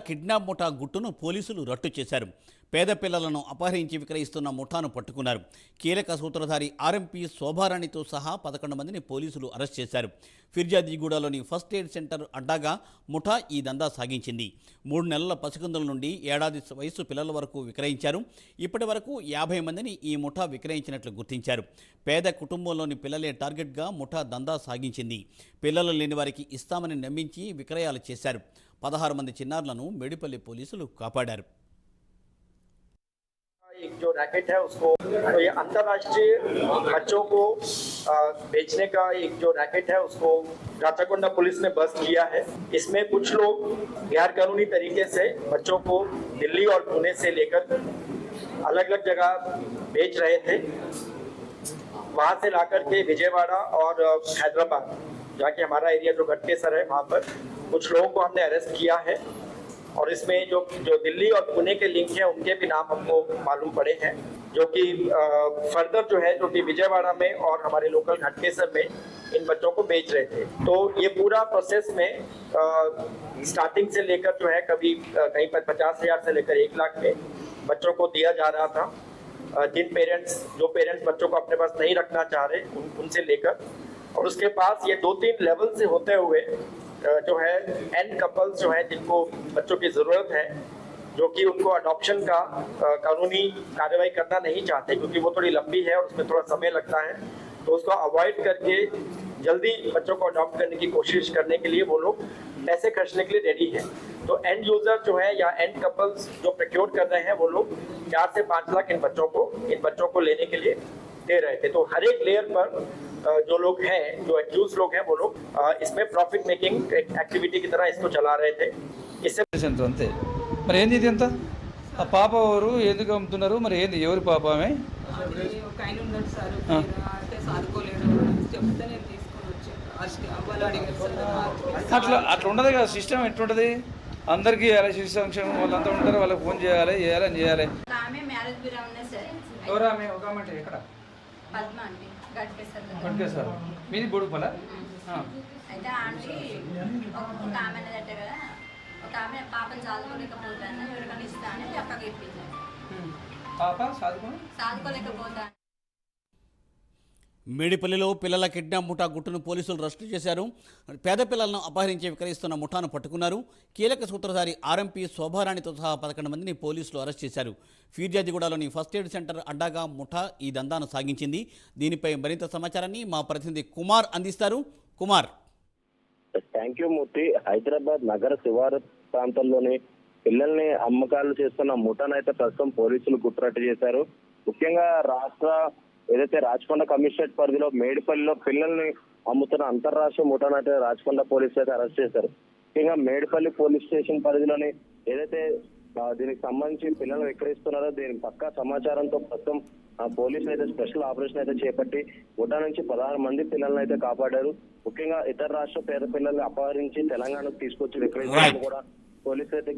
Kidnap ముఠా గుట్టును పోలీసులు రట్టు చేశారు. పేద పిల్లలను అపహరించి విక్రయిస్తున్న ముఠాను పట్టుకున్నారు. కీలక సూత్రధారి ఆర్ఎంపీ శోభారాణితో సహా 11 మందిని పోలీసులు అరెస్ట్ చేశారు. ఫిర్యాదిగూడలోని ఫస్ట్ ఎయిడ్ సెంటర్ అడ్డాగా ముఠా ఈ దందా సాగించింది. 3 నెలల పసికందుల నుండి ఏడాది వయసు పిల్లల వరకు విక్రయించారు. ఇప్పటి వరకు 50 మందిని ఈ ముఠా విక్రయించినట్లు గుర్తించారు. పేద కుటుంబంలోని పిల్లలే టార్గెట్గా ముఠా దందా సాగించింది. పిల్లలు లేని వారికి ఇస్తామని నమ్మించి విక్రయాలు చేశారు. 16 మంది చిన్నారులను మేడిపల్లి పోలీసులు కాపాడారు. एक जो रैकेट है उसको तो ये अंतर्राष्ट्रीय बच्चों को बेचने का एक जो रैकेट है उसको राचाकोंडा पुलिस ने बस्ट किया है। इसमें कुछ लोग गैर कानूनी तरीके से बच्चों को दिल्ली और पुणे से लेकर अलग अलग जगह बेच रहे थे। वहां से लाकर के विजयवाड़ा और हैदराबाद जाके हमारा एरिया जो गटकेसर है वहां पर कुछ लोगों को हमने अरेस्ट किया है और इसमें जो दिल्ली और पुणे के लिंक हैं उनके भी नाम हमको मालूम पड़े हैं, जो कि फर्दर जो है जो कि विजयवाड़ा में और हमारे लोकल घटकेसर में इन बच्चों को बेच रहे थे। तो ये पूरा प्रोसेस में स्टार्टिंग से लेकर जो है कभी कहीं पर 50,000 से लेकर 1 लाख में बच्चों को दिया जा रहा था। जो पेरेंट्स बच्चों को अपने पास नहीं रखना चाह रहे उनसे लेकर, और उसके पास ये 2-3 लेवल से होते हुए जो है एन कपल्स जो है जिनको बच्चों की ज़रूरत है, जो कि उनको अडॉप्शन का कानूनी कार्रवाई करना नहीं चाहते क्योंकि वो थोड़ी लंबी है और उसमें थोड़ा समय लगता है, तो उसको अवॉइड करके जल्दी बच्चों को अडॉप्ट करने की कोशिश करने के लिए वो लोग पैसे खर्चने के लिए रेडी है। तो एंड यूज़र जो है या एंड कपल्स जो प्रोक्योर कर रहे हैं वो लोग 4 से 5 लाख इन बच्चों को लेने के लिए दे रहे थे। तो हर एक लेयर पर जो लोग हैं, जो एक्यूज लोग हैं, वो लोग इसमें प्रॉफिट मेकिंग एक्टिविटी की तरह इसको चला रहे थे। इससे అంతే మరి ఏంది ఇది అంతా ఆ పాప ఎవరు ఎందుకు అమ్ముతున్నారు మరి ఏంది ఎవరి పాప ఆమె ఒక ఆయన ఉన్నాడు సార్ అంటే సాదుకోలేడు చెప్తే నేను తీసుకొని వచ్చాను అవ్వాలి అడిగారు అట్లా అట్లా ఉండదు కదా సిస్టమ్ ఎట్లుంటుంది అందరికీ చేయాలి శిశు సంక్షేమం వాళ్ళంతా ఉంటారు వాళ్ళకి ఫోన్ చేయాలి అని చేయాలి ఆమె మ్యారేజ్ బ్యూరో ఉన్నాయి సార్. ఎవరు ఆమె ఒక ఆమె అంటే ఎక్కడ పద్మ అండి గట్కేసార్ మీది బొడుపల అయితే ఆంటీ ఒక ఆమె అన్నదట్టే కదా, ఒక ఆమె పాపను చదువుకోలేకపోతాను ఎవరికైనా ఇస్తానని అక్కకి ఇప్పించాను. పాప చదువుకోలేకపోతాను. మేడిపల్లిలో పిల్లల కిడ్నాప్ ముఠా గుట్టును పోలీసులు అరెస్టు చేశారు. పేద పిల్లలను అపహరించి విక్రయిస్తున్న ముఠాను పట్టుకున్నారు. కీలక సూత్రధారి ఆర్ఎంపీ శోభారాణితో సహా 11 మందిని పోలీసులు అరెస్ట్ చేశారు. ఫిర్యాదిగూడలోని ఫస్ట్ ఎయిడ్ సెంటర్ అడ్డాగా ముఠా ఈ దందాను సాగించింది. దీనిపై మరింత సమాచారాన్ని మా ప్రతినిధి కుమార్ అందిస్తారు. కుమార్. థ్యాంక్ యూ మూర్తి. హైదరాబాద్ నగర శివారు ప్రాంతంలోని పిల్లల్ని అమ్మకాలు చేస్తున్న ముఠానైతే ప్రస్తుతం పోలీసులు గుట్టురట్టు చేశారు. ముఖ్యంగా ఏదైతే రాచకొండ కమిషనరేట్ పరిధిలో మేడిపల్లిలో పిల్లల్ని అమ్ముతున్న అంతర్రాష్ట్రీయ ముఠానైతే రాచకొండ పోలీసులు అయితే అరెస్ట్ చేశారు. ముఖ్యంగా మేడిపల్లి పోలీస్ స్టేషన్ పరిధిలోని ఏదైతే దీనికి సంబంధించి పిల్లలు విక్రయిస్తున్నారో దీని పక్కా సమాచారంతో ప్రస్తుతం పోలీసులు అయితే స్పెషల్ ఆపరేషన్ అయితే చేపట్టి ముఠా నుంచి 16 మంది పిల్లలను అయితే కాపాడారు. ముఖ్యంగా ఇతర రాష్ట్ర పేద పిల్లల్ని అపహరించి తెలంగాణకు తీసుకొచ్చి విక్రయించడానికి కూడా పోలీసులు అయితే